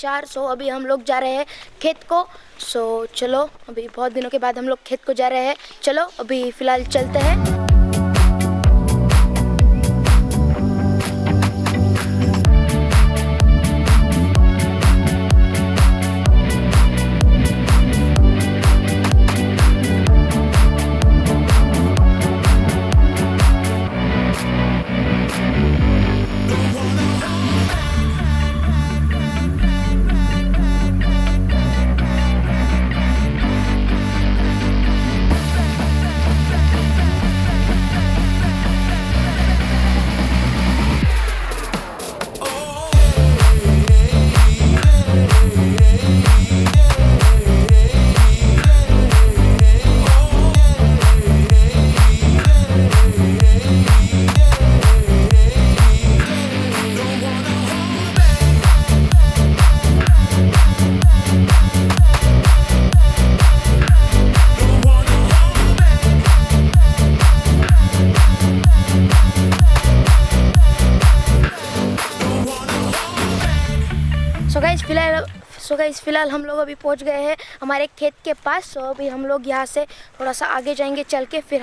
4। सो अभी हम लोग जा रहे हैं खेत को। सो चलो, अभी बहुत दिनों के बाद हम लोग खेत को जा रहे हैं। चलो अभी फ़िलहाल चलते हैं। सो गाइस फ़िलहाल हम लोग अभी पहुंच गए हैं हमारे खेत के पास। सो अभी हम लोग यहाँ से थोड़ा सा आगे जाएंगे चल के, फिर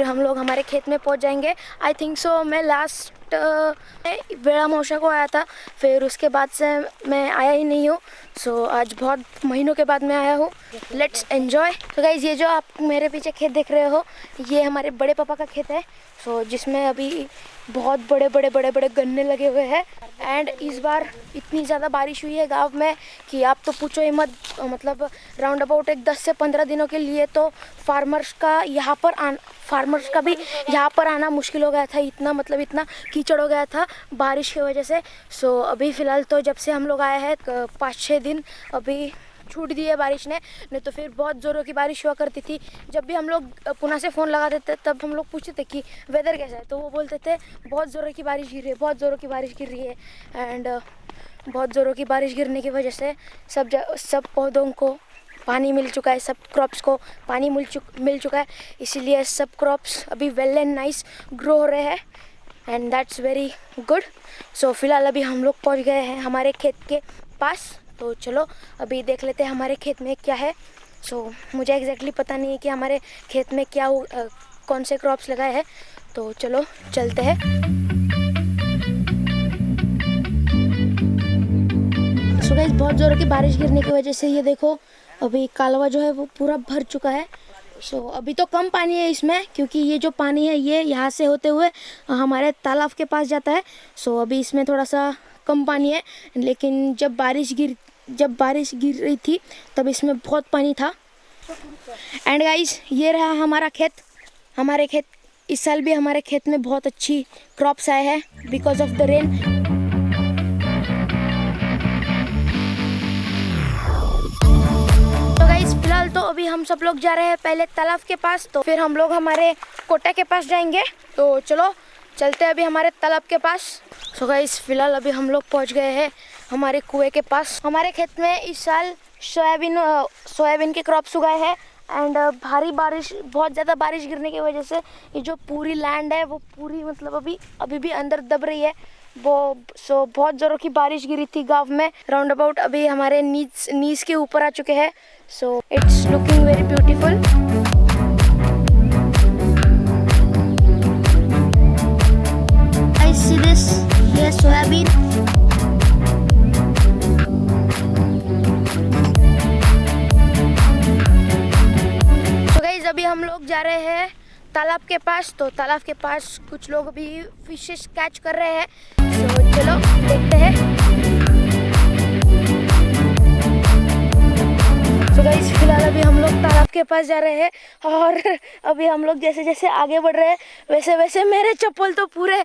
हम लोग हमारे खेत में पहुंच जाएंगे। आई थिंक सो मैं लास्ट बेड़ा मौसा को आया था, फिर उसके बाद से मैं आया ही नहीं हूँ। सो आज बहुत महीनों के बाद मैं आया हूँ। Let's enjoy. तो गाइस ये जो आप मेरे पीछे खेत देख रहे हो, ये हमारे बड़े पापा का खेत है। सो जिसमें अभी बहुत बड़े गन्ने लगे हुए हैं। एंड इस बार इतनी ज़्यादा बारिश हुई है गांव में कि आप तो पूछो ही मत। मतलब राउंड अबाउट 10 से 15 दिनों के लिए तो फार्मर्स का भी यहाँ पर आना मुश्किल हो गया था। इतना कीचड़ हो गया था बारिश की वजह से। सो अभी फ़िलहाल तो जब से हम लोग आए हैं 5-6 दिन अभी छूट दी है बारिश ने, नहीं तो फिर बहुत ज़ोरों की बारिश हुआ करती थी। जब भी हम लोग पुणे से फ़ोन लगाते थे तब हम लोग पूछते थे कि वेदर कैसा है, तो वो बोलते थे बहुत ज़ोरों की बारिश गिर रही है, बहुत ज़ोरों की बारिश गिर रही है। एंड बहुत ज़ोरों की बारिश गिरने की वजह से सब पौधों को पानी मिल चुका है, सब क्रॉप्स को पानी मिल चुका है। इसीलिए सब क्रॉप्स अभी वेल एंड नाइस ग्रो हो रहे हैं एंड दैट्स वेरी गुड। सो फिलहाल अभी हम लोग पहुंच गए हैं हमारे खेत के पास। तो चलो अभी देख लेते हैं हमारे खेत में क्या है। सो मुझे एग्जैक्टली पता नहीं है कि हमारे खेत में कौन से क्रॉप्स लगाए हैं। तो चलो चलते हैं। सो गाइस बहुत ज़ोरों की बारिश गिरने की वजह से ये देखो अभी कालवा जो है वो पूरा भर चुका है। सो अभी तो कम पानी है इसमें, क्योंकि ये जो पानी है ये यहाँ से होते हुए हमारे तालाब के पास जाता है। सो अभी इसमें थोड़ा सा कम पानी है, लेकिन जब बारिश गिर रही थी तब इसमें बहुत पानी था। एंड गाइस ये रहा हमारा खेत। हमारे खेत इस साल भी हमारे खेत में बहुत अच्छी क्रॉप्स आए हैं बिकॉज ऑफ द रेन। तो गाइस फिलहाल तो अभी हम सब लोग जा रहे हैं पहले तालाब के पास, तो फिर हम लोग हमारे कोटा के पास जाएंगे। तो चलो चलते हैं अभी हमारे तालाब के पास। सो गाइस फिलहाल अभी हम लोग पहुंच गए हैं हमारे कुएं के पास। हमारे खेत में इस साल सोयाबीन के क्रॉप्स उगाए हैं। एंड बहुत ज़्यादा बारिश गिरने की वजह से ये जो पूरी लैंड है वो पूरी मतलब अभी भी अंदर दब रही है बहुत ज़ोरों की बारिश गिरी थी गांव में। राउंड अबाउट अभी हमारे नीज के ऊपर आ चुके हैं। So it's looking very beautiful. See this? Yes, soybean. So guys अभी हम लोग जा रहे हैं तालाब के पास। तो तालाब के पास कुछ लोग अभी फिशेस कैच कर रहे हैं। तो चलो देखते हैं। तो गाइस फिलहाल अभी हम लोग तालाब के पास जा रहे हैं और अभी हम लोग जैसे जैसे आगे बढ़ रहे हैं वैसे वैसे मेरे चप्पल तो पूरे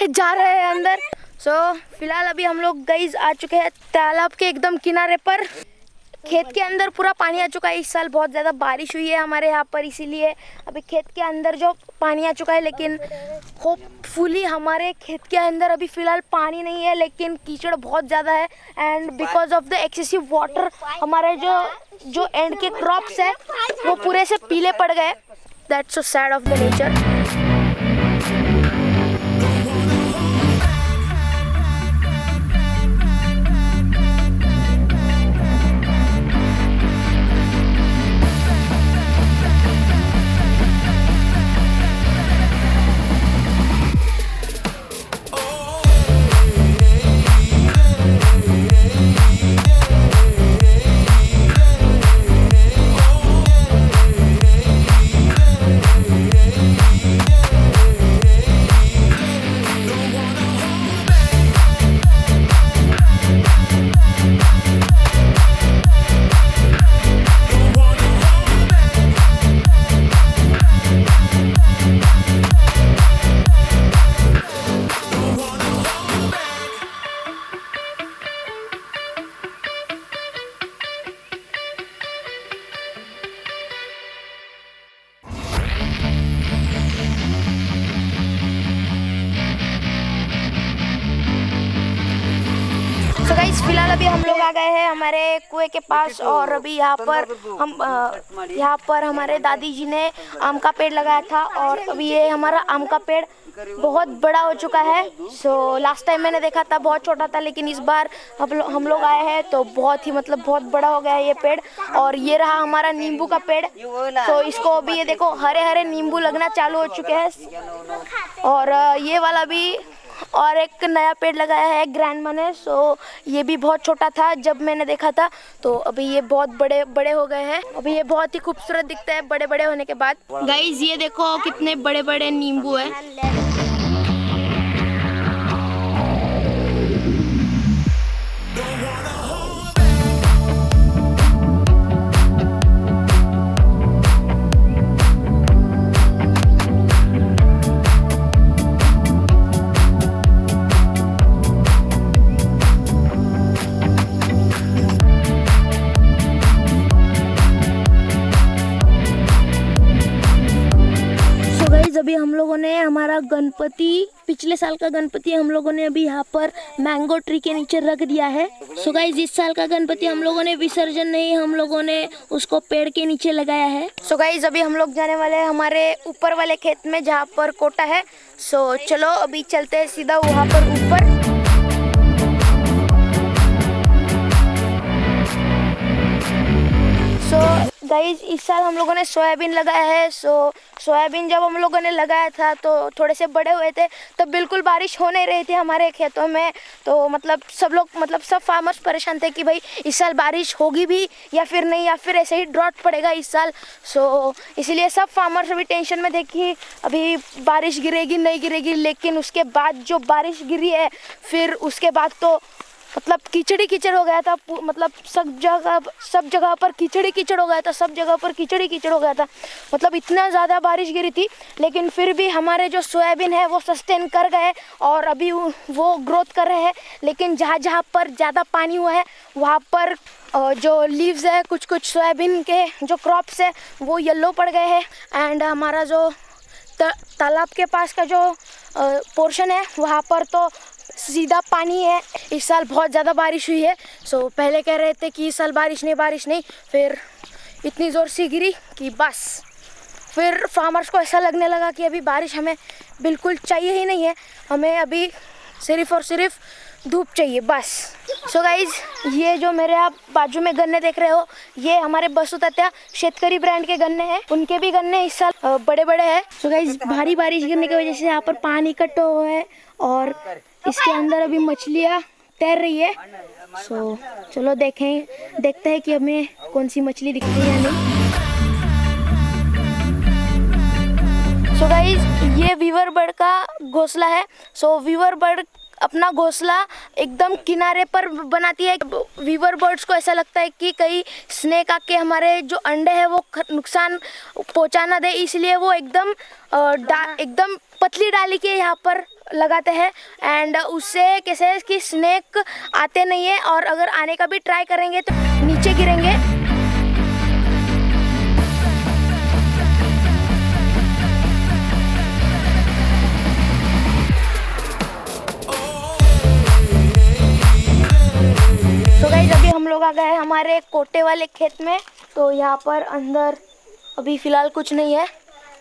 जा रहे हैं अंदर। सो फिलहाल अभी हम लोग गाइस आ चुके हैं तालाब के एकदम किनारे पर। खेत के अंदर पूरा पानी आ चुका है। इस साल बहुत ज़्यादा बारिश हुई है हमारे यहाँ पर, इसीलिए अभी खेत के अंदर जो पानी आ चुका है। लेकिन होपफुली हमारे खेत के अंदर अभी फ़िलहाल पानी नहीं है, लेकिन कीचड़ बहुत ज़्यादा है। And because of the excessive water हमारे जो एंड के क्रॉप्स है वो पूरे से पीले पड़ गए। That's so sad of the nature. फिलहाल अभी हम लोग आ गए हैं हमारे कुएं के पास और अभी यहाँ पर हमारे दादी जी ने आम का पेड़ लगाया था और अभी ये हमारा आम का पेड़ बहुत बड़ा हो चुका है। सो लास्ट टाइम मैंने देखा था बहुत छोटा था, लेकिन इस बार हम लोग आए हैं तो बहुत ही बहुत बड़ा हो गया है ये पेड़। और ये रहा हमारा नींबू का पेड़। तो इसको अभी ये देखो हरे हरे नींबू लगना चालू हो चुके हैं। और ये वाला भी और एक नया पेड़ लगाया है ग्रैंडमा ने। सो ये भी बहुत छोटा था जब मैंने देखा था, तो अभी ये बहुत बड़े बड़े हो गए हैं। अभी ये बहुत ही खूबसूरत दिखता है बड़े बड़े होने के बाद। गाइस ये देखो कितने बड़े बड़े नींबू है। अभी हम लोगों ने हमारा गणपति, पिछले साल का गणपति हम लोगों ने अभी यहाँ पर मैंगो ट्री के नीचे रख दिया है। सो गाइस इस साल का गणपति हम लोगों ने विसर्जन नहीं, हम लोगों ने उसको पेड़ के नीचे लगाया है। सो गाइस अभी हम लोग जाने वाले हैं हमारे ऊपर वाले खेत में जहाँ पर कोटा है। सो चलो अभी चलते हैं सीधा वहाँ पर ऊपर। सो गाइस इस साल हम लोगों ने सोयाबीन लगाया है। सो सोयाबीन जब हम लोगों ने लगाया था तो थोड़े से बड़े हुए थे, तब बिल्कुल बारिश हो नहीं रही थी हमारे खेतों में। तो सब फार्मर्स परेशान थे कि भाई इस साल बारिश होगी भी या फिर नहीं, या फिर ऐसे ही ड्रॉट पड़ेगा इस साल। सो इसीलिए सब फार्मर्स अभी टेंशन में थे कि अभी बारिश गिरेगी नहीं गिरेगी। लेकिन उसके बाद जो बारिश गिरी है, फिर उसके बाद तो कीचड़ ही कीचड़ हो गया था। सब जगह पर कीचड़ ही कीचड़ हो गया था, सब जगह पर कीचड़ ही कीचड़ हो गया था। इतना ज़्यादा बारिश गिरी थी, लेकिन फिर भी हमारे जो सोयाबीन है वो सस्टेन कर गए और अभी वो ग्रोथ कर रहे हैं। लेकिन जहाँ जहाँ पर ज़्यादा पानी हुआ है वहाँ पर जो लीव्स है, कुछ सोयाबीन के जो क्रॉप्स है वो येलो पड़ गए हैं। एंड हमारा जो तालाब के पास का जो पोर्शन है वहाँ पर तो सीधा पानी है। इस साल बहुत ज़्यादा बारिश हुई है। सो पहले कह रहे थे कि इस साल बारिश नहीं, फिर इतनी ज़ोर से गिरी कि बस फिर फार्मर्स को ऐसा लगने लगा कि अभी बारिश हमें बिल्कुल चाहिए ही नहीं है, हमें अभी सिर्फ और सिर्फ धूप चाहिए बस। सो गाइज ये जो मेरे आप बाजू में गन्ने देख रहे हो, ये हमारे बसु तात्या शेतकरी ब्रांड के गन्ने हैं। उनके भी गन्ने इस साल बड़े बड़े हैं। सो गाइज भारी बारिश गिरने की वजह से यहाँ पर पानी इकट्ठा हुआ है और इसके अंदर अभी मछलियाँ तैर रही है। सो चलो देखते हैं कि हमें कौन सी मछली दिखती है या नहीं। सो गाइज ये वीवर बर्ड का घोंसला है। सो वीवर बर्ड अपना घोंसला एकदम किनारे पर बनाती है। वीवर बर्ड्स को ऐसा लगता है कि कहीं स्नेक आके हमारे जो अंडे हैं वो नुकसान पहुंचा ना दे, इसलिए वो एकदम पतली डाली के यहाँ पर लगाते हैं। एंड उससे कैसे है कि स्नेक आते नहीं है और अगर आने का भी ट्राई करेंगे तो नीचे गिरेंगे। तो गाइस अभी हम लोग आ गए हैं हमारे कोटे वाले खेत में। तो यहाँ पर अंदर अभी फिलहाल कुछ नहीं है।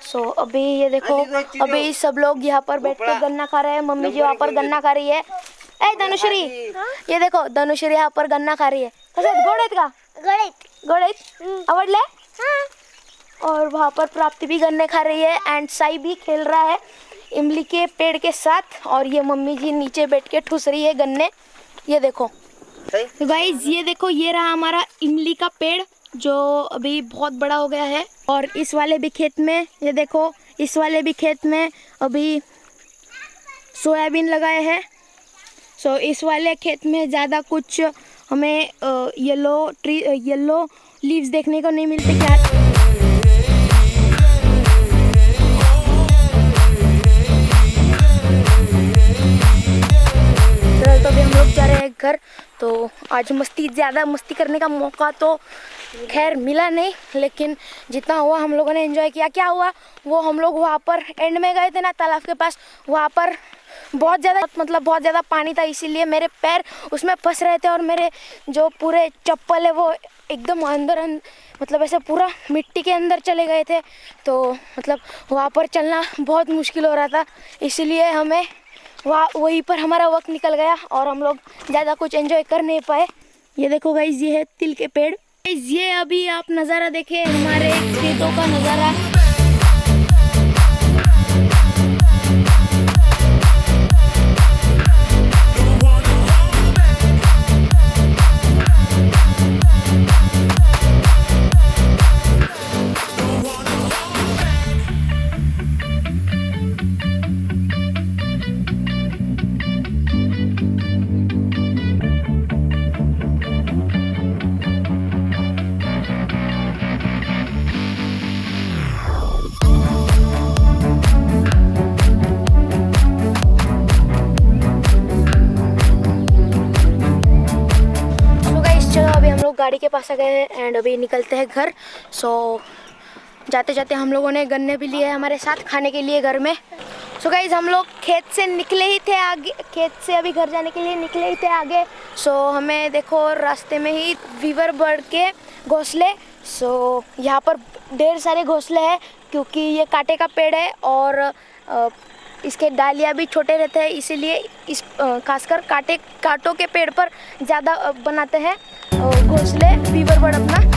सो अभी ये देखो, अभी सब लोग यहाँ पर बैठ कर गन्ना खा रहे हैं। मम्मी जी वहाँ पर गन्ना खा रही है। ए धनुश्री, ये देखो धनुश्री यहाँ पर गन्ना खा रही है। गोड़ेत आवड़ले। और वहाँ पर प्राप्ति भी गन्ने खा रही है एंड साई भी खेल रहा है इमली के पेड़ के साथ। और ये मम्मी जी नीचे बैठ के ठूस रही है गन्ने। ये देखो तो गाइस ये देखो, ये रहा हमारा इमली का पेड़ जो अभी बहुत बड़ा हो गया है। और इस वाले भी खेत में ये देखो, इस वाले भी खेत में अभी सोयाबीन लगाए हैं। सो इस वाले खेत में ज़्यादा कुछ हमें येलो लीव्स देखने को नहीं मिलते क्या। तो अभी हम लोग जा रहे हैं घर। तो आज ज़्यादा मस्ती करने का मौका तो खैर मिला नहीं, लेकिन जितना हुआ हम लोगों ने एंजॉय किया। क्या हुआ वो, हम लोग वहाँ पर एंड में गए थे ना तालाब के पास, वहाँ पर बहुत ज़्यादा पानी था, इसीलिए मेरे पैर उसमें फंस रहे थे और मेरे जो पूरे चप्पल है वो एकदम अंदर मतलब ऐसे पूरा मिट्टी के अंदर चले गए थे। तो मतलब वहाँ पर चलना बहुत मुश्किल हो रहा था, इसीलिए हमें वहीं पर हमारा वक्त निकल गया और हम लोग ज़्यादा कुछ एंजॉय कर नहीं पाए। ये देखो गाइस, ये है तिल के पेड़। ये अभी आप नज़ारा देखें हमारे खेतों का नज़ारा। गाड़ी के पास आ गए हैं एंड अभी निकलते हैं घर। सो जाते जाते हम लोगों ने गन्ने भी लिए हैं हमारे साथ खाने के लिए घर में। सो गाइज, हम लोग खेत से निकले ही थे आगे, खेत से अभी घर जाने के लिए निकले ही थे आगे। सो हमें देखो रास्ते में ही वीवर बर्ड के घोंसले, सो यहाँ पर ढेर सारे घोंसले हैं क्योंकि ये कांटे का पेड़ है और इसके डालियाँ भी छोटे रहते हैं, इसीलिए इस खासकर कांटों के पेड़ पर ज़्यादा बनाते हैं घोंसले वीवर बर्ड अपना।